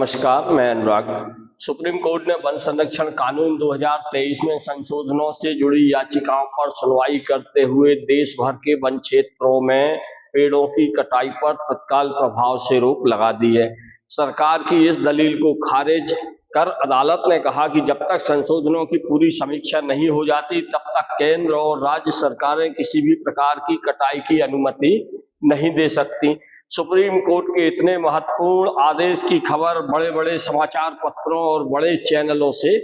नमस्कार, मैं अनुराग। Supreme court ने वन संरक्षण कानून 2023 में संशोधनों से जुड़ी याचिकाओं पर सुनवाई करते हुए देश भर के वन क्षेत्रों में पेड़ों की कटाई पर तत्काल प्रभाव से रोक लगा दी है। सरकार की इस दलील को खारिज कर अदालत ने कहा कि जब तक संशोधनों की पूरी समीक्षा नहीं हो जाती तब तक केंद्र और राज्य सरकारें किसी भी प्रकार की कटाई की अनुमति नहीं दे सकती। सुप्रीम कोर्ट के इतने महत्वपूर्ण आदेश की खबर बड़े बड़े समाचार पत्रों और बड़े चैनलों से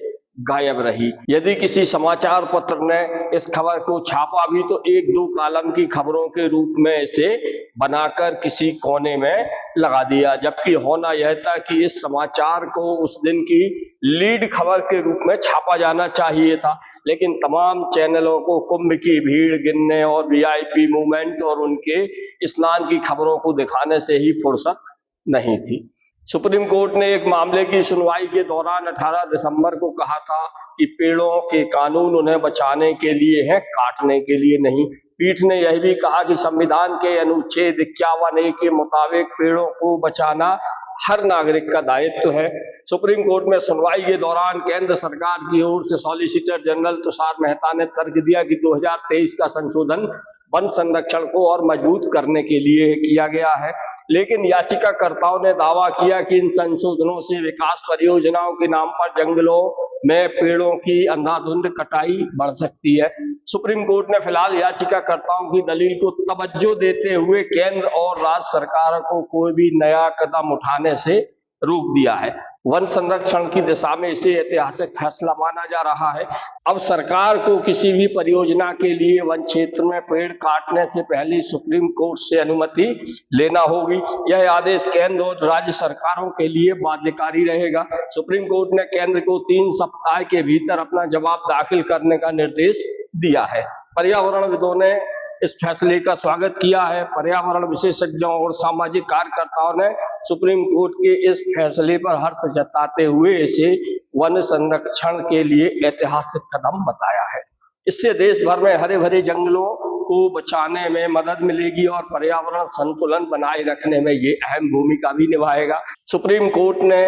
गायब रही। यदि किसी समाचार पत्र ने इस खबर को छापा भी तो एक दो कॉलम की खबरों के रूप में इसे बनाकर किसी कोने में लगा दिया, जबकि होना यह था कि इस समाचार को उस दिन की लीड खबर के रूप में छापा जाना चाहिए था। लेकिन तमाम चैनलों को कुंभ की भीड़ गिनने और वीआईपी मूवमेंट और उनके स्नान की खबरों को दिखाने से ही फुर्सत नहीं थी। सुप्रीम कोर्ट ने एक मामले की सुनवाई के दौरान 18 दिसंबर को कहा था कि पेड़ों के कानून उन्हें बचाने के लिए हैं, काटने के लिए नहीं। पीठ ने यह भी कहा कि संविधान के अनुच्छेद 51A के मुताबिक पेड़ों को बचाना हर नागरिक का दायित्व है। सुप्रीम कोर्ट में सुनवाई के दौरान केंद्र सरकार की ओर से सॉलिसिटर जनरल तुषार मेहता ने तर्क दिया कि 2023 का संशोधन वन संरक्षण को और मजबूत करने के लिए किया गया है, लेकिन याचिकाकर्ताओं ने दावा किया कि इन संशोधनों से विकास परियोजनाओं के नाम पर जंगलों में पेड़ों की अंधाधुंध कटाई बढ़ सकती है। सुप्रीम कोर्ट ने फिलहाल याचिकाकर्ताओं की दलील को तवज्जो देते हुए केंद्र और राज्य सरकार को कोई भी नया कदम उठाने से रोक दिया है। वन संरक्षण की दिशा में इसे ऐतिहासिक फैसला माना जा रहा है। अब सरकार को किसी भी परियोजना के लिए वन क्षेत्र में पेड़ काटने से पहले सुप्रीम कोर्ट से अनुमति लेना होगी। यह आदेश केंद्र और राज्य सरकारों के लिए बाध्यकारी रहेगा। सुप्रीम कोर्ट ने केंद्र को 3 सप्ताह के भीतर अपना जवाब दाखिल करने का निर्देश दिया है। पर्यावरणविदों ने इस फैसले का स्वागत किया है। पर्यावरण विशेषज्ञों और सामाजिक कार्यकर्ताओं ने सुप्रीम कोर्ट के इस फैसले पर हर्ष जताते हुए इसे वन संरक्षण के लिए ऐतिहासिक कदम बताया है। इससे देश भर में हरे भरे जंगलों को बचाने में मदद मिलेगी और पर्यावरण संतुलन बनाए रखने में ये अहम भूमिका भी निभाएगा। सुप्रीम कोर्ट ने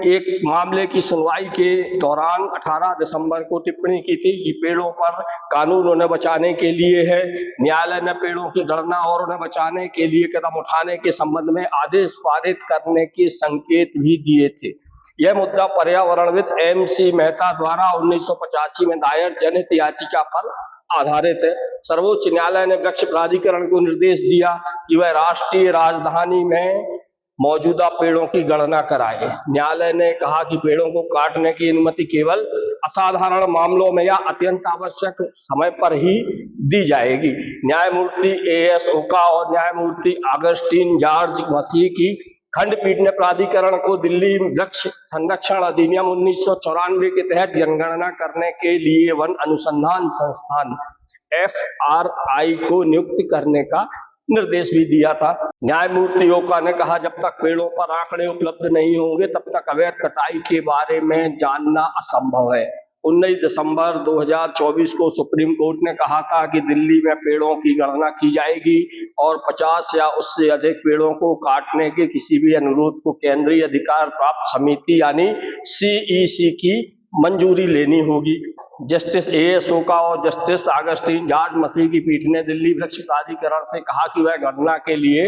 एक मामले की सुनवाई के दौरान 18 दिसंबर को टिप्पणी की थी कि पेड़ों पर कानून उन्हें बचाने के लिए है। न्यायालय ने पेड़ों की गणना और उन्हें बचाने के लिए कदम उठाने के संबंध में आदेश पारित करने के संकेत भी दिए थे। यह मुद्दा पर्यावरणविद MC मेहता द्वारा 1985 में दायर जनहित याचिका पर आधारित है। सर्वोच्च न्यायालय ने वृक्ष प्राधिकरण को निर्देश दिया कि वह राष्ट्रीय राजधानी में मौजूदा पेड़ों की गणना कराए। न्यायालय ने कहा कि पेड़ों को काटने की अनुमति केवल असाधारण मामलों में या अत्यंत आवश्यक समय पर ही दी जाएगी। न्यायमूर्ति AS ओका और न्यायमूर्ति अगस्टीन जॉर्ज मसीह की खंडपीठ ने प्राधिकरण को दिल्ली वृक्ष संरक्षण अधिनियम 1994 के तहत जनगणना करने के लिए वन अनुसंधान संस्थान FRI को नियुक्त करने का निर्देश भी दिया था। न्यायमूर्ति ओका ने कहा, जब तक पेड़ों पर आंकड़े उपलब्ध नहीं होंगे तब तक अवैध कटाई के बारे में जानना असंभव है। 19 दिसंबर 2024 को सुप्रीम कोर्ट ने कहा था कि दिल्ली में पेड़ों की गणना की जाएगी और 50 या उससे अधिक पेड़ों को काटने के किसी भी अनुरोध को केंद्रीय अधिकार प्राप्त समिति यानी CEC की मंजूरी लेनी होगी। जस्टिस AS ओका और जस्टिस अगस्टीन जॉर्ज मसीह की पीठ ने दिल्ली वृक्ष प्राधिकरण से कहा कि वह गणना के लिए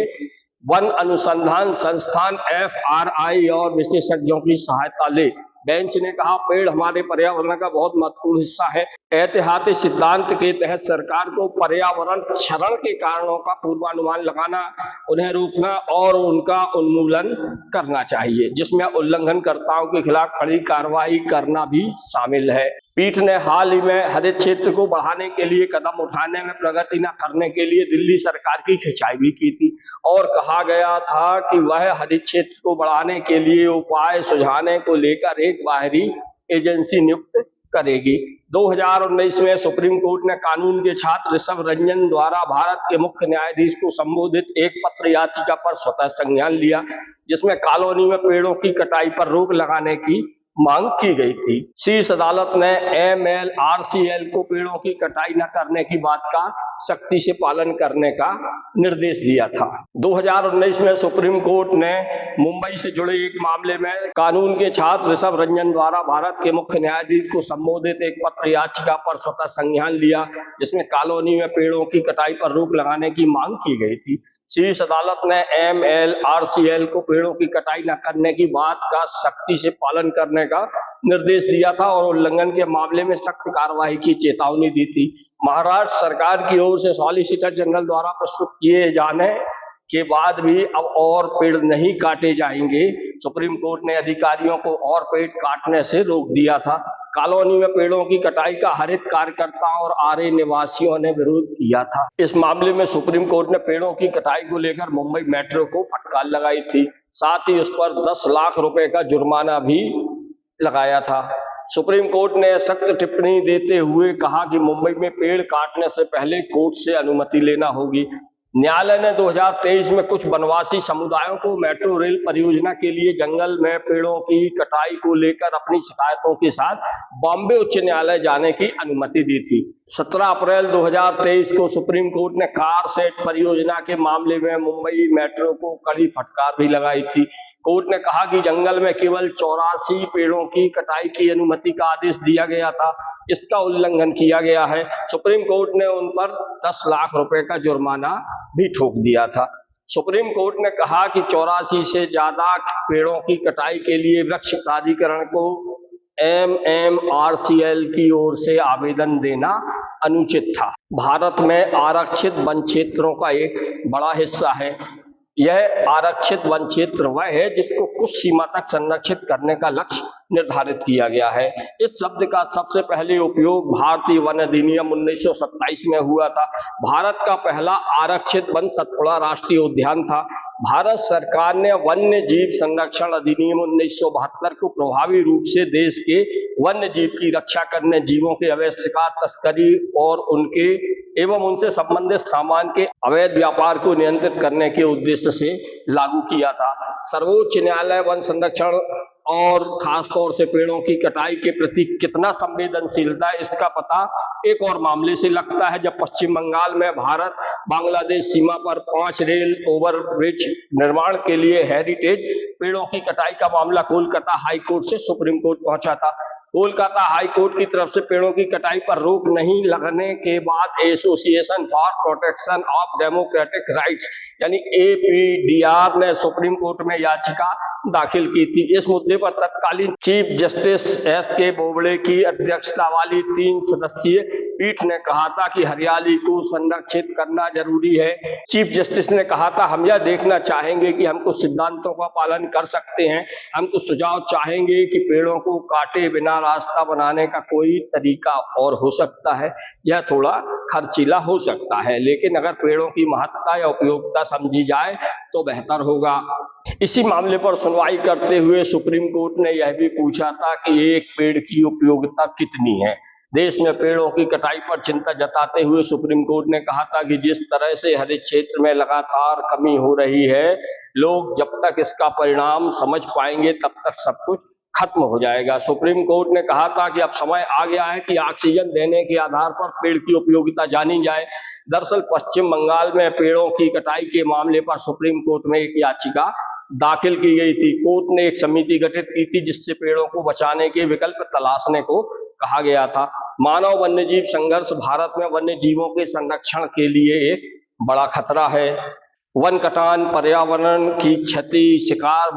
वन अनुसंधान संस्थान FRI और विशेषज्ञों की सहायता ले। बेंच ने कहा, पेड़ हमारे पर्यावरण का बहुत महत्वपूर्ण हिस्सा है। ऐतिहासिक सिद्धांत के तहत सरकार को पर्यावरण क्षरण के कारणों का पूर्वानुमान लगाना, उन्हें रोकना और उनका उन्मूलन करना चाहिए, जिसमें उल्लंघनकर्ताओं के खिलाफ कड़ी कार्रवाई करना भी शामिल है। पीठ ने हाल ही में हरित क्षेत्र को बढ़ाने के लिए कदम उठाने में प्रगति न करने के लिए दिल्ली सरकार की खिंचाई भी की थी और कहा गया था कि वह हरित क्षेत्र को बढ़ाने के लिए उपाय सुझाने को लेकर एक बाहरी एजेंसी नियुक्त करेगी। 2019 में सुप्रीम कोर्ट ने कानून के छात्र ऋषभ रंजन द्वारा भारत के मुख्य न्यायाधीश को संबोधित एक पत्र याचिका पर स्वतः संज्ञान लिया, जिसमें कॉलोनी में पेड़ों की कटाई पर रोक लगाने की मांग की गई थी। शीर्ष अदालत ने MLRCL को पेड़ों की कटाई न करने की बात का सख्ती से पालन करने का निर्देश दिया था। 2019 में सुप्रीम कोर्ट ने मुंबई से जुड़े एक मामले में कानून के छात्र ऋषभ रंजन द्वारा भारत के मुख्य न्यायाधीश को संबोधित एक पत्र याचिका पर स्वतः संज्ञान लिया, जिसमें कॉलोनी में पेड़ों की कटाई पर रोक लगाने की मांग की गई थी। शीर्ष अदालत ने MLRCL को पेड़ों की कटाई न करने की बात का सख्ती से पालन करने का निर्देश दिया था और उल्लंघन के मामले में सख्त कार्रवाई की चेतावनी दी थी। महाराष्ट्र सरकार की ओर से सॉलिसिटर जनरल द्वारा प्रस्तुत किए जाने के बाद भी अब और पेड़ नहीं काटे जाएंगे। सुप्रीम कोर्ट ने अधिकारियों को और पेड़ काटने से रोक दिया था। कॉलोनी में पेड़ों की कटाई का हरित कार्यकर्ताओं और आरए निवासियों ने विरोध किया था। इस मामले में सुप्रीम कोर्ट ने पेड़ों की कटाई को लेकर मुंबई मेट्रो को फटकार लगाई थी, साथ ही उस पर 10 लाख रुपए का जुर्माना भी लगाया था। सुप्रीम कोर्ट ने सख्त टिप्पणी देते हुए कहा कि मुंबई में पेड़ काटने से पहले कोर्ट से अनुमति लेना होगी। न्यायालय ने 2023 में कुछ वनवासी समुदायों को मेट्रो रेल परियोजना के लिए जंगल में पेड़ों की कटाई को लेकर अपनी शिकायतों के साथ बॉम्बे उच्च न्यायालय जाने की अनुमति दी थी। 17 अप्रैल 2023 को सुप्रीम कोर्ट ने कार सेट परियोजना के मामले में मुंबई मेट्रो को कड़ी फटकार भी लगाई थी। कोर्ट ने कहा कि जंगल में केवल 84 पेड़ों की कटाई की अनुमति का आदेश दिया गया था, इसका उल्लंघन किया गया है। सुप्रीम कोर्ट ने उन पर 10 लाख रुपए का जुर्माना भी ठोक दिया था। सुप्रीम कोर्ट ने कहा कि 84 से ज्यादा पेड़ों की कटाई के लिए वृक्ष प्राधिकरण को MMRCL की ओर से आवेदन देना अनुचित था। भारत में आरक्षित वन क्षेत्रों का एक बड़ा हिस्सा है। यह आरक्षित वन क्षेत्र वह है जिसको कुछ सीमा तक संरक्षित करने का लक्ष्य निर्धारित किया गया है। इस शब्द का सबसे पहले उपयोग भारतीय वन अधिनियम 1927 में हुआ था। भारत का पहला आरक्षित वन सतपुड़ा राष्ट्रीय उद्यान था। भारत सरकार ने वन्य जीव संरक्षण अधिनियम 1972 को प्रभावी रूप से देश के वन्य जीव की रक्षा करने, जीवों के अवैध शिकार, तस्करी और उनके एवं उनसे संबंधित सामान के अवैध व्यापार को नियंत्रित करने के उद्देश्य से लागू किया था। सर्वोच्च न्यायालय वन संरक्षण और खासतौर से पेड़ों की कटाई के प्रति कितना संवेदनशीलता है, इसका पता एक और मामले से लगता है, जब पश्चिम बंगाल में भारत बांग्लादेश सीमा पर 5 रेल ओवर ब्रिज निर्माण के लिए हेरिटेज पेड़ों की कटाई का मामला कोलकाता हाई कोर्ट से सुप्रीम कोर्ट पहुंचा था। कोलकाता हाई कोर्ट की तरफ से पेड़ों की कटाई पर रोक नहीं लगने के बाद association for protection of democratic rights यानी APDR ने सुप्रीम कोर्ट में याचिका दाखिल की थी। इस मुद्दे पर तत्कालीन चीफ जस्टिस SK बोबड़े की अध्यक्षता वाली 3 सदस्यीय पीठ ने कहा था कि हरियाली को संरक्षित करना जरूरी है। चीफ जस्टिस ने कहा था, हम यह देखना चाहेंगे कि हम कुछ सिद्धांतों का पालन कर सकते हैं, हम कुछ सुझाव चाहेंगे कि पेड़ों को काटे बिना रास्ता बनाने का कोई तरीका और हो सकता है। यह थोड़ा खर्चीला हो सकता है, लेकिन अगर पेड़ों की महत्ता या उपयोगिता समझी जाए तो बेहतर होगा। इसी मामले पर सुनवाई करते हुए सुप्रीम कोर्ट ने यह भी पूछा था कि एक पेड़ की उपयोगिता कितनी है। देश में पेड़ों की कटाई पर चिंता जताते हुए सुप्रीम कोर्ट ने कहा था कि जिस तरह से हरित क्षेत्र में लगातार कमी हो रही है, लोग जब तक इसका परिणाम समझ पाएंगे तब तक सब कुछ खत्म हो जाएगा। सुप्रीम कोर्ट ने कहा था कि अब समय आ गया है कि ऑक्सीजन देने के आधार पर पेड़ की उपयोगिता जानी जाए। दरअसल पश्चिम बंगाल में पेड़ों की कटाई के मामले पर सुप्रीम कोर्ट में एक याचिका दाखिल की गई थी। कोर्ट ने एक समिति गठित की थी जिससे पेड़ों को बचाने के विकल्प तलाशने को कहा गया था। मानव वन्यजीव संघर्ष भारत में वन्य जीवों के संरक्षण के लिए एक बड़ा खतरा है। वन कटान, पर्यावरण की क्षति, शिकार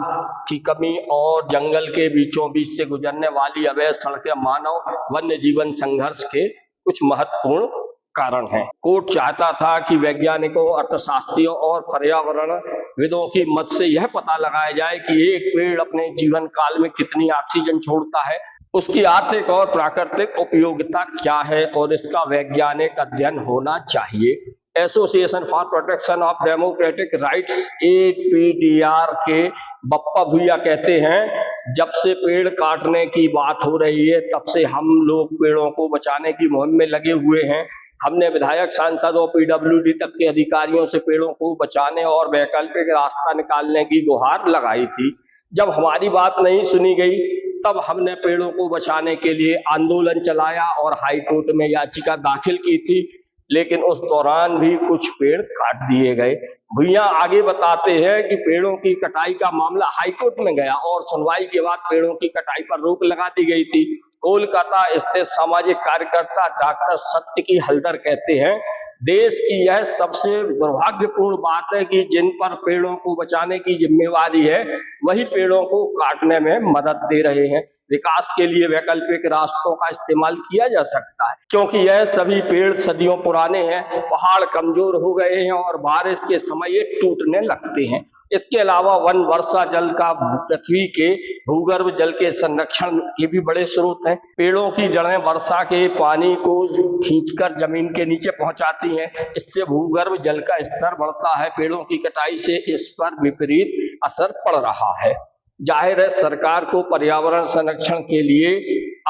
की कमी और जंगल के बीचों बीच से गुजरने वाली अवैध सड़कें मानव वन्य जीवन संघर्ष के कुछ महत्वपूर्ण कारण है। कोर्ट चाहता था कि वैज्ञानिकों, अर्थशास्त्रियों और पर्यावरण विदों की मदद से यह पता लगाया जाए कि एक पेड़ अपने जीवन काल में कितनी ऑक्सीजन छोड़ता है, उसकी आर्थिक और प्राकृतिक उपयोगिता क्या है और इसका वैज्ञानिक अध्ययन होना चाहिए। Association for protection of democratic rights APDR के बप्पा भुइया कहते हैं, जब से पेड़ काटने की बात हो रही है तब से हम लोग पेड़ों को बचाने की मुहिम में लगे हुए हैं। हमने विधायक, सांसद और PWD तक के अधिकारियों से पेड़ों को बचाने और वैकल्पिक रास्ता निकालने की गुहार लगाई थी। जब हमारी बात नहीं सुनी गई तब हमने पेड़ों को बचाने के लिए आंदोलन चलाया और हाई कोर्ट में याचिका दाखिल की थी, लेकिन उस दौरान भी कुछ पेड़ काट दिए गए। भुइयां आगे बताते हैं कि पेड़ों की कटाई का मामला हाईकोर्ट में गया और सुनवाई के बाद पेड़ों की कटाई पर रोक लगा दी गई थी। कोलकाता स्थित सामाजिक कार्यकर्ता डॉक्टर सत्यकी हलदर कहते हैं, देश की यह सबसे दुर्भाग्यपूर्ण बात है कि जिन पर पेड़ों को बचाने की जिम्मेवारी है, वही पेड़ों को काटने में मदद दे रहे हैं। विकास के लिए वैकल्पिक रास्तों का इस्तेमाल किया जा सकता है, क्योंकि यह सभी पेड़ सदियों पुराने हैं। पहाड़ कमजोर हो गए हैं और बारिश के समय ये टूटने लगते हैं। इसके अलावा वन वर्षा जल का पृथ्वी के भूगर्भ जल के संरक्षण के भी बड़े स्रोत हैं। पेड़ों की जड़ें वर्षा के पानी को खींचकर जमीन के नीचे पहुंचाती हैं, इससे भूगर्भ जल का स्तर बढ़ता है। पेड़ों की कटाई से इस पर विपरीत असर पड़ रहा है। जाहिर है, सरकार को पर्यावरण संरक्षण के लिए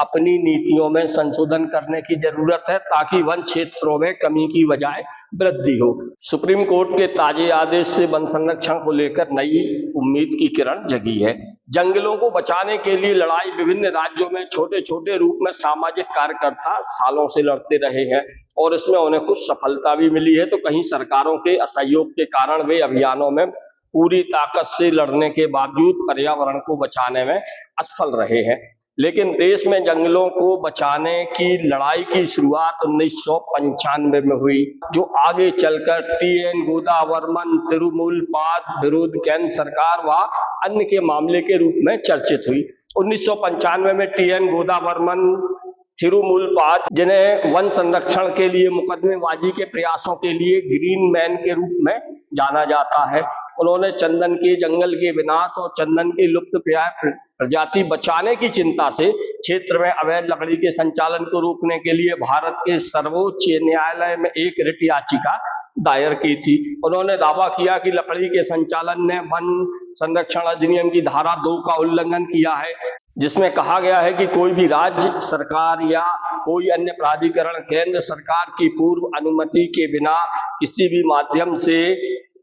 अपनी नीतियों में संशोधन करने की जरूरत है, ताकि वन क्षेत्रों में कमी की बजाय वृद्धि हो। सुप्रीम कोर्ट के ताजे आदेश से वन संरक्षण को लेकर नई उम्मीद की किरण जगी है। जंगलों को बचाने के लिए लड़ाई विभिन्न राज्यों में छोटे छोटे रूप में सामाजिक कार्यकर्ता सालों से लड़ते रहे हैं और इसमें उन्हें कुछ सफलता भी मिली है, तो कहीं सरकारों के असहयोग के कारण वे अभियानों में पूरी ताकत से लड़ने के बावजूद पर्यावरण को बचाने में असफल रहे हैं। लेकिन देश में जंगलों को बचाने की लड़ाई की शुरुआत 1995 में हुई, जो आगे चलकर टी.एन. गोदावर्मन तिरुमुलपाद विरुद्ध केंद्र सरकार व अन्य के मामले के रूप में चर्चित हुई। 1995 में टी.एन. गोदावर्मन थिरुमुलपाद, जिन्हें वन संरक्षण के लिए मुकदमेबाजी के प्रयासों के लिए ग्रीन मैन के रूप में जाना जाता है, उन्होंने चंदन के जंगल के विनाश और चंदन की लुप्तप्राय प्रजाति बचाने की चिंता से क्षेत्र में अवैध लकड़ी के संचालन को रोकने के लिए भारत के सर्वोच्च न्यायालय में एक रिट याचिका दायर की थी। उन्होंने दावा किया कि लकड़ी के संचालन ने वन संरक्षण अधिनियम की धारा 2 का उल्लंघन किया है, जिसमें कहा गया है कि कोई भी राज्य सरकार या कोई अन्य प्राधिकरण केंद्र सरकार की पूर्व अनुमति के बिना किसी भी माध्यम से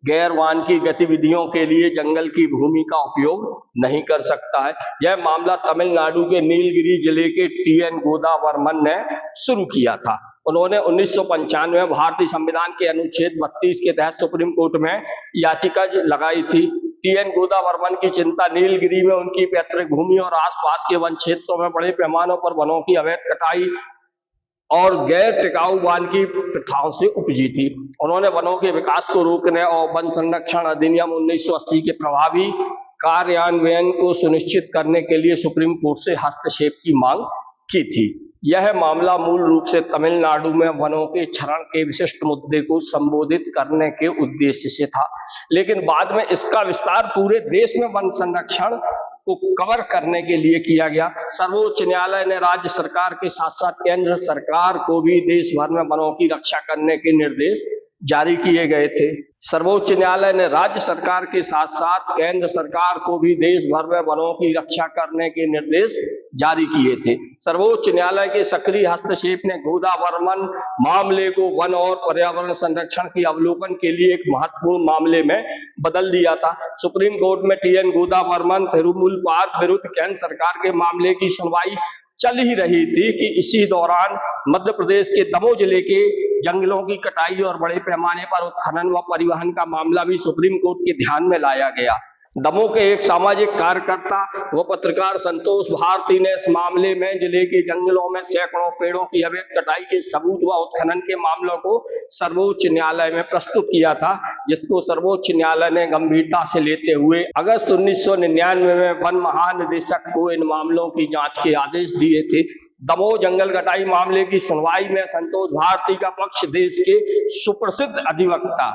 गैर वानिकी गतिविधियों के लिए जंगल की भूमि का उपयोग नहीं कर सकता है। यह मामला तमिलनाडु के नीलगिरी जिले के टी.एन. गोदावर्मन ने शुरू किया था। उन्होंने 1995 में भारतीय संविधान के अनुच्छेद 32 के तहत सुप्रीम कोर्ट में याचिका लगाई थी। टी.एन. गोदावर्मन की चिंता नीलगिरी में उनकी पैतृक भूमि और आसपास के वन क्षेत्रों में बड़े पैमाने पर वनों की अवैध कटाई और गैर टिकाऊ वानिकी प्रथाओं से उपजी थी। उन्होंने वनों के विकास को रोकने और वन संरक्षण अधिनियम 1980 के प्रभावी कार्यान्वयन को सुनिश्चित करने के लिए सुप्रीम कोर्ट से हस्तक्षेप की मांग की थी। यह मामला मूल रूप से तमिलनाडु में वनों के क्षरण के विशिष्ट मुद्दे को संबोधित करने के उद्देश्य से था, लेकिन बाद में इसका विस्तार पूरे देश में वन संरक्षण को कवर करने के लिए किया गया। सर्वोच्च न्यायालय ने राज्य सरकार के साथ साथ केंद्र सरकार को भी देश भर में वनों की रक्षा करने के निर्देश जारी किए गए थे। सर्वोच्च न्यायालय ने राज्य सरकार के साथ साथ केंद्र सरकार को भी देश भर में वनों की रक्षा करने के निर्देश जारी किए थे। सर्वोच्च न्यायालय के सक्रिय हस्तक्षेप ने गोदावर्मन मामले को वन और पर्यावरण संरक्षण की अवलोकन के लिए एक महत्वपूर्ण मामले में बदल दिया था। सुप्रीम कोर्ट में टी.एन. गोदावर्मन थिरुमुलपाद विरुद्ध केंद्र सरकार के मामले की सुनवाई चल ही रही थी कि इसी दौरान मध्य प्रदेश के दमोह जिले के जंगलों की कटाई और बड़े पैमाने पर उत्खनन व परिवहन का मामला भी सुप्रीम कोर्ट के ध्यान में लाया गया। दमोह के एक सामाजिक कार्यकर्ता व पत्रकार संतोष भारती ने इस मामले में जिले के जंगलों में सैकड़ों पेड़ों की अवैध कटाई के सबूत व उत्खनन के मामलों को सर्वोच्च न्यायालय में प्रस्तुत किया था, जिसको सर्वोच्च न्यायालय ने गंभीरता से लेते हुए अगस्त 1999 में वन महानिदेशक को इन मामलों की जांच के आदेश दिए थे। दमोह जंगल कटाई मामले की सुनवाई में संतोष भारती का पक्ष देश के सुप्रसिद्ध अधिवक्ता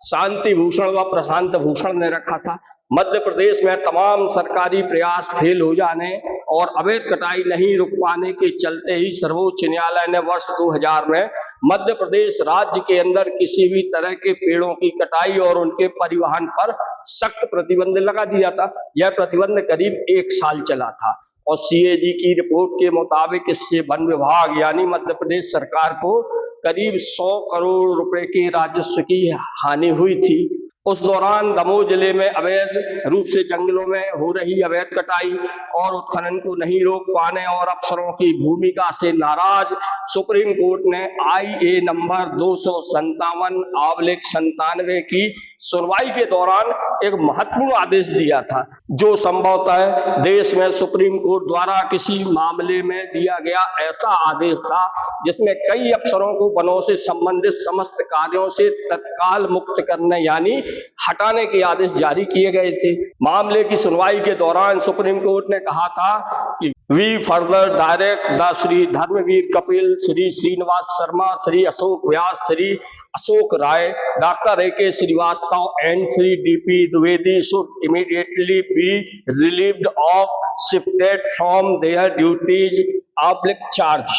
शांति भूषण व प्रशांत भूषण ने रखा था। मध्य प्रदेश में तमाम सरकारी प्रयास फेल हो जाने और अवैध कटाई नहीं रुक पाने के चलते ही सर्वोच्च न्यायालय ने वर्ष 2000 में मध्य प्रदेश राज्य के अंदर किसी भी तरह के पेड़ों की कटाई और उनके परिवहन पर सख्त प्रतिबंध लगा दिया था। यह प्रतिबंध करीब 1 साल चला था और सीएजी की रिपोर्ट के मुताबिक इससे वन विभाग यानी मध्य प्रदेश सरकार को करीब 100 करोड़ रुपए के राजस्व की हानि हुई थी। उस दौरान दमोह जिले में अवैध रूप से जंगलों में हो रही अवैध कटाई और उत्खनन को नहीं रोक पाने और अफसरों की भूमिका से नाराज सुप्रीम कोर्ट ने IA नंबर 257/97 की सुनवाई के दौरान एक महत्वपूर्ण आदेश दिया था, जो संभवतः देश में सुप्रीम कोर्ट द्वारा किसी मामले में दिया गया ऐसा आदेश था जिसमें कई अफसरों को वनों से संबंधित समस्त कार्यों से तत्काल मुक्त करने यानी हटाने के आदेश जारी किए गए थे। मामले की सुनवाई के दौरान सुप्रीम कोर्ट ने कहा था कि we further direct the Shri Dharamvir Kapil, Shri Srinivas Sharma, Shri Ashok Vyas, Shri Ashok Rai, doctor AK Srivastava and Shri DP Dwivedi should immediately be relieved of shifted from their duties oblique charge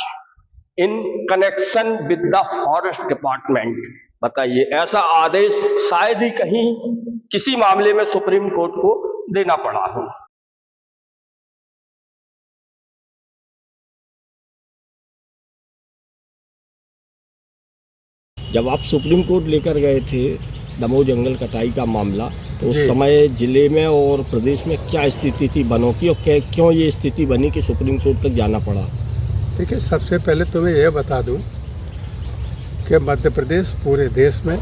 in connection with the forest department. बताइए, ऐसा आदेश शायद ही कहीं किसी मामले में सुप्रीम कोर्ट को देना पड़ा हो। जब आप सुप्रीम कोर्ट लेकर गए थे दमोह जंगल कटाई का मामला, तो उस समय जिले में और प्रदेश में क्या स्थिति थी वनों की, और क्यों ये स्थिति बनी कि सुप्रीम कोर्ट तक जाना पड़ा? देखिए, सबसे पहले तो मैं ये बता दूं कि मध्य प्रदेश पूरे देश में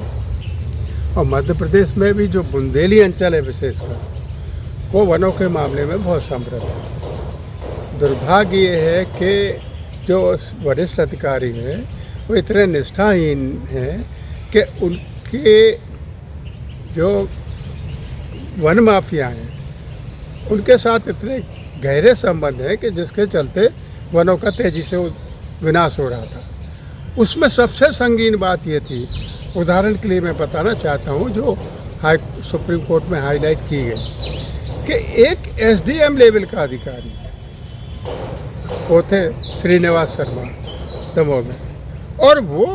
और मध्य प्रदेश में भी जो बुंदेली अंचल है विशेषकर, वो वनों के मामले में बहुत समृद्ध है। दुर्भाग्य ये है कि जो वरिष्ठ अधिकारी हैं वो इतने निष्ठाहीन हैं कि उनके जो वन माफिया हैं उनके साथ इतने गहरे संबंध हैं कि जिसके चलते वनों का तेज़ी से विनाश हो रहा था। उसमें सबसे संगीन बात ये थी, उदाहरण के लिए मैं बताना चाहता हूँ, जो सुप्रीम कोर्ट में हाईलाइट की गई कि एक SDM लेवल का अधिकारी है, वो थे श्रीनिवास शर्मा दमोह में, और वो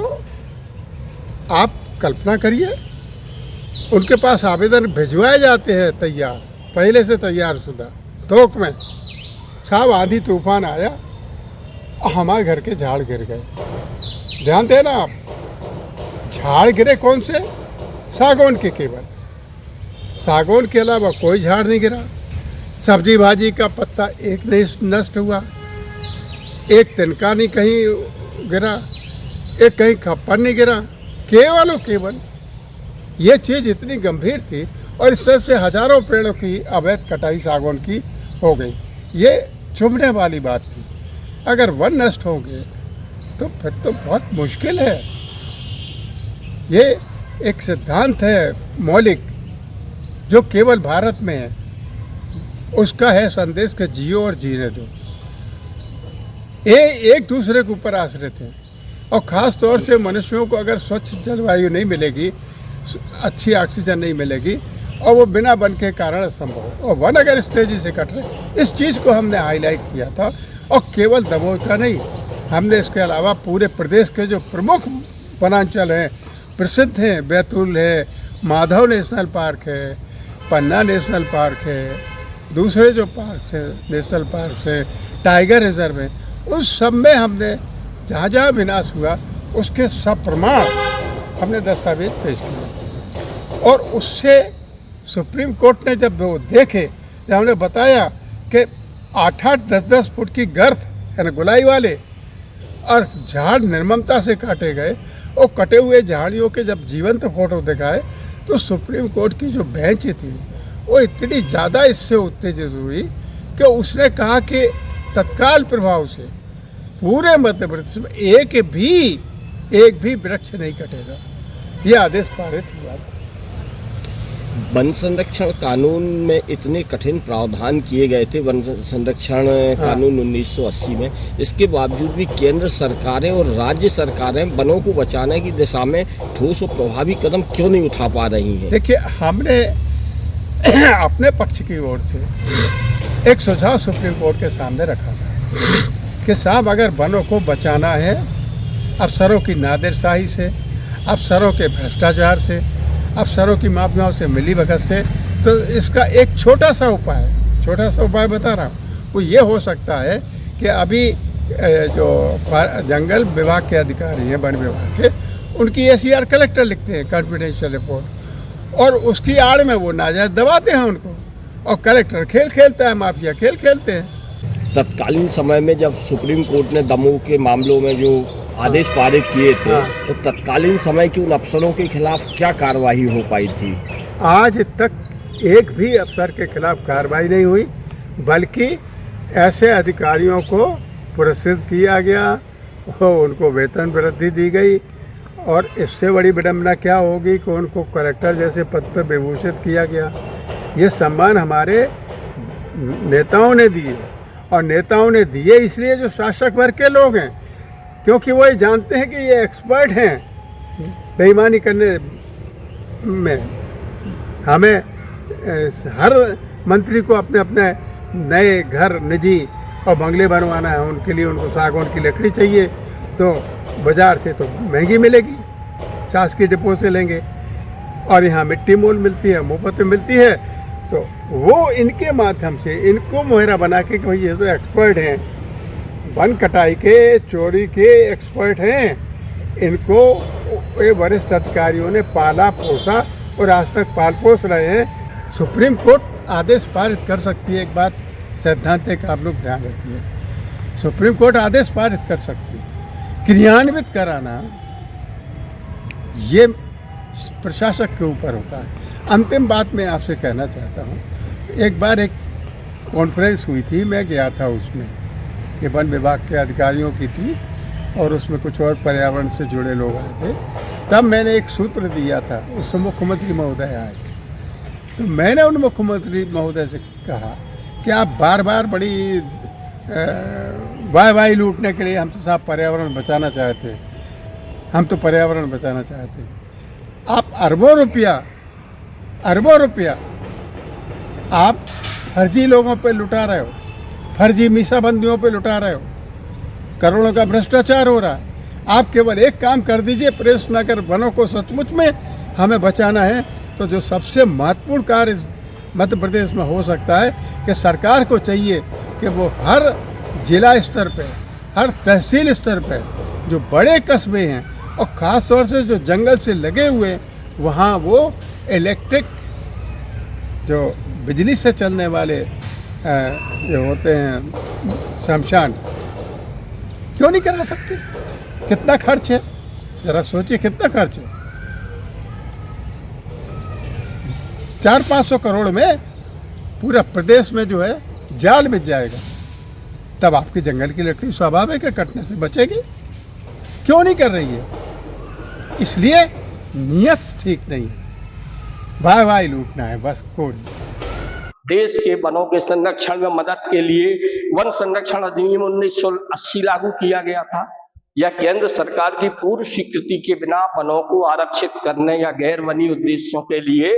आप कल्पना करिए उनके पास आवेदन भिजवाए जाते हैं तैयार, पहले से तैयार शुदा, थोक में। साहब आंधी तूफान आया, हमारे घर के झाड़ गिर गए। ध्यान देना आप, झाड़ गिरे कौन से? सागौन के केवल, सागौन के अलावा कोई झाड़ नहीं गिरा। सब्जी भाजी का पत्ता एक नहीं नष्ट हुआ, एक तिनका नहीं कहीं गिरा, एक कहीं खप्पर नहीं गिरा, केवल और केवल ये चीज़ इतनी गंभीर थी और इस तरह से हजारों पेड़ों की अवैध कटाई सागौन की हो गई। ये चुभने वाली बात थी। अगर वन नष्ट होंगे तो फिर तो बहुत मुश्किल है। ये एक सिद्धांत है मौलिक जो केवल भारत में है, उसका है संदेश के जियो और जीने दो। ये एक दूसरे के ऊपर आश्रित है और ख़ास तौर से मनुष्यों को अगर स्वच्छ जलवायु नहीं मिलेगी, अच्छी ऑक्सीजन नहीं मिलेगी, और वो बिना वन के कारण असंभव है। और वन अगर इस तेज़ी से कट रहे, इस चीज़ को हमने हाईलाइट किया था। और केवल दमोह का नहीं, हमने इसके अलावा पूरे प्रदेश के जो प्रमुख वनांचल हैं, प्रसिद्ध हैं, बैतूल है, माधव नेशनल पार्क है, पन्ना नेशनल पार्क है, दूसरे जो पार्क है नेशनल पार्क है, टाइगर रिजर्व है, उस सब में हमने जहाँ जहाँ विनाश हुआ उसके सब प्रमाण हमने दस्तावेज पेश किए थे। और उससे सुप्रीम कोर्ट ने जब वो देखे, जब हमने बताया कि 8-8, 10-10 फुट की गर्थ यानी गुलाई वाले और झाड़ निर्ममता से काटे गए, और कटे हुए झाड़ियों के जब जीवंत फोटो दिखाए तो सुप्रीम कोर्ट की जो बेंच थी वो इतनी ज़्यादा इससे उत्तेजित हुई कि उसने कहा कि तत्काल प्रभाव से पूरे मध्य प्रदेश में एक भी वृक्ष नहीं कटेगा। ये आदेश पारित हुआ था। वन संरक्षण कानून में इतने कठिन प्रावधान किए गए थे, वन संरक्षण कानून 1980 में, इसके बावजूद भी केंद्र सरकारें और राज्य सरकारें वनों को बचाने की दिशा में ठोस और प्रभावी कदम क्यों नहीं उठा पा रही हैं? देखिए, हमने अपने पक्ष की ओर से एक सुझाव सुप्रीम कोर्ट के सामने रखा था कि साहब, अगर वनों को बचाना है अफसरों की नादिरशाही से, अफसरों के भ्रष्टाचार से, अफसरों की माफियाओं से मिलीभगत से, तो इसका एक छोटा सा उपाय बता रहा हूँ, वो ये हो सकता है कि अभी जो जंगल विभाग के अधिकारी हैं, वन विभाग के, उनकी ACR कलेक्टर लिखते हैं कॉन्फिडेंशियल रिपोर्ट, और उसकी आड़ में वो नाजायज दबाते हैं उनको, और कलेक्टर खेल खेलता है, माफिया खेल खेलते हैं। तत्कालीन समय में जब सुप्रीम कोर्ट ने दमोह के मामलों में जो आदेश पारित किए थे, हाँ। तो तत्कालीन समय के उन अफसरों के खिलाफ क्या कार्रवाई हो पाई थी? आज तक एक भी अफसर के खिलाफ कार्रवाई नहीं हुई, बल्कि ऐसे अधिकारियों को पुरस्कृत किया गया और उनको वेतन वृद्धि दी गई। और इससे बड़ी विडम्बना क्या होगी कि उनको कलेक्टर जैसे पद पर विभूषित किया गया। ये सम्मान हमारे नेताओं ने दिए, और नेताओं ने दिए इसलिए जो शासक वर्ग के लोग हैं, क्योंकि वो ये जानते हैं कि ये एक्सपर्ट हैं बेईमानी करने में। हमें हर मंत्री को अपने अपने नए घर, निजी और बंगले बनवाना है, उनके लिए उनको सागौन की लकड़ी चाहिए, तो बाज़ार से तो महंगी मिलेगी, शासकीय डिपो से लेंगे, और यहाँ मिट्टी मोल मिलती है, मुफ्त में मिलती है। तो वो इनके माध्यम से इनको मोहरा बना के कि भाई ये तो एक्सपर्ट हैं, वन कटाई के, चोरी के एक्सपर्ट हैं, इनको ये वरिष्ठ अधिकारियों ने पाला पोसा और आज तक पाल पोस रहे हैं। सुप्रीम कोर्ट आदेश पारित कर सकती है, एक बात सैद्धांतिक आप लोग ध्यान रखिए, सुप्रीम कोर्ट आदेश पारित कर सकती है, क्रियान्वित कराना ये प्रशासक के ऊपर होता है। अंतिम बात मैं आपसे कहना चाहता हूँ, एक बार एक कॉन्फ्रेंस हुई थी, मैं गया था उसमें, ये वन विभाग के अधिकारियों की थी, और उसमें कुछ और पर्यावरण से जुड़े लोग आए थे। तब मैंने एक सूत्र दिया था, उससे मुख्यमंत्री महोदय आए थे, तो मैंने उन मुख्यमंत्री महोदय से कहा कि आप बार बार बड़ी वाई लूटने के लिए हम तो साहब पर्यावरण बचाना चाहते हैं, हम तो पर्यावरण बचाना चाहते हैं, आप अरबों रुपया आप फर्जी लोगों पे लुटा रहे हो, फर्जी मीसाबंदियों पे लुटा रहे हो, करोड़ों का भ्रष्टाचार हो रहा है। आप केवल एक काम कर दीजिए, प्रेस न कर वनों को सचमुच में हमें बचाना है, तो जो सबसे महत्वपूर्ण कार्य मध्य प्रदेश में हो सकता है कि सरकार को चाहिए कि वो हर जिला स्तर पे, हर तहसील स्तर पे जो बड़े कस्बे हैं, और ख़ास तौर से जो जंगल से लगे हुए, वहाँ वो इलेक्ट्रिक जो बिजली से चलने वाले जो होते हैं शमशान, क्यों नहीं करा सकते? कितना खर्च है, ज़रा सोचिए कितना खर्च है। 400-500 करोड़ में पूरा प्रदेश में जो है जाल बिछ जाएगा, तब आपकी जंगल की लकड़ी स्वाभाविक है कटने से बचेगी। क्यों नहीं कर रही है? इसलिए नियत ठीक नहीं है, भाई लूटना है बस। कोई देश के वनों के संरक्षण में मदद के लिए वन संरक्षण अधिनियम 1980 लागू किया गया था। यह केंद्र सरकार की पूर्व स्वीकृति के बिना वनों को आरक्षित करने या गैर वनीय उद्देश्यों के लिए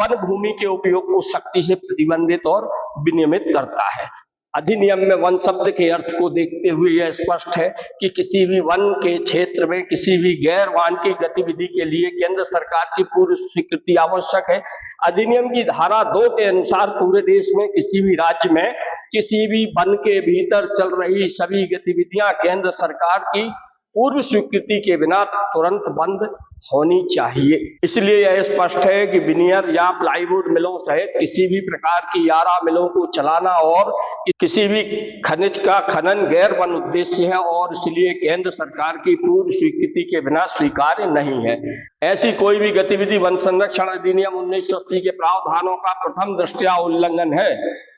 वन भूमि के उपयोग को सख्ती से प्रतिबंधित और विनियमित करता है। अधिनियम में वन शब्द के अर्थ को देखते हुए यह स्पष्ट है कि किसी भी वन के क्षेत्र में किसी भी गैर वानिकी गतिविधि के लिए केंद्र सरकार की पूर्व स्वीकृति आवश्यक है। अधिनियम की धारा 2 के अनुसार पूरे देश में किसी भी राज्य में किसी भी वन के भीतर चल रही सभी गतिविधियां केंद्र सरकार की पूर्व स्वीकृति के बिना तुरंत बंद होनी चाहिए। इसलिए यह स्पष्ट है कि विनियर या प्लाईवुड मिलों सहित किसी भी प्रकार की यारा मिलों को चलाना और किसी भी खनिज का खनन गैर वन उद्देश्य है, और इसलिए केंद्र सरकार की पूर्व स्वीकृति के बिना स्वीकार्य नहीं है। ऐसी कोई भी गतिविधि वन संरक्षण अधिनियम 1980 के प्रावधानों का प्रथम दृष्टया उल्लंघन है।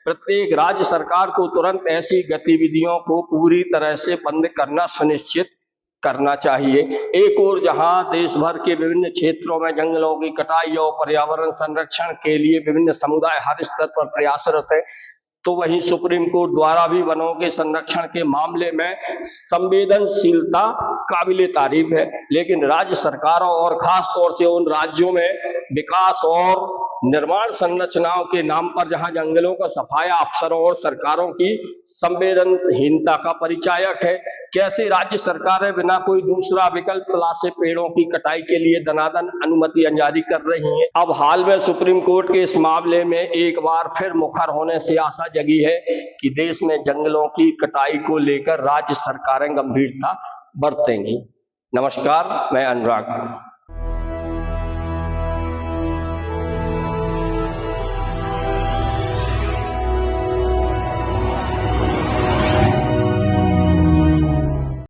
प्रत्येक राज्य सरकार को तुरंत ऐसी गतिविधियों को पूरी तरह से बंद करना सुनिश्चित करना चाहिए। एक ओर जहां देश भर के विभिन्न क्षेत्रों में जंगलों की कटाई और पर्यावरण संरक्षण के लिए विभिन्न समुदाय हर स्तर पर प्रयासरत है, तो वहीं सुप्रीम कोर्ट द्वारा भी वनों के संरक्षण के मामले में संवेदनशीलता काबिले तारीफ है। लेकिन राज्य सरकारों और खास तौर से उन राज्यों में विकास और निर्माण संरचनाओं के नाम पर जहां जंगलों का सफाया अफसरों और सरकारों की संवेदनहीनता का परिचायक है, कैसे राज्य सरकारें बिना कोई दूसरा विकल्प तलाशे पेड़ों की कटाई के लिए दनादन अनुमतियां जारी कर रही हैं। अब हाल में सुप्रीम कोर्ट के इस मामले में एक बार फिर मुखर होने से आशा जगी है कि देश में जंगलों की कटाई को लेकर राज्य सरकारें गंभीरता बरतेंगी। नमस्कार, मैं अनुराग।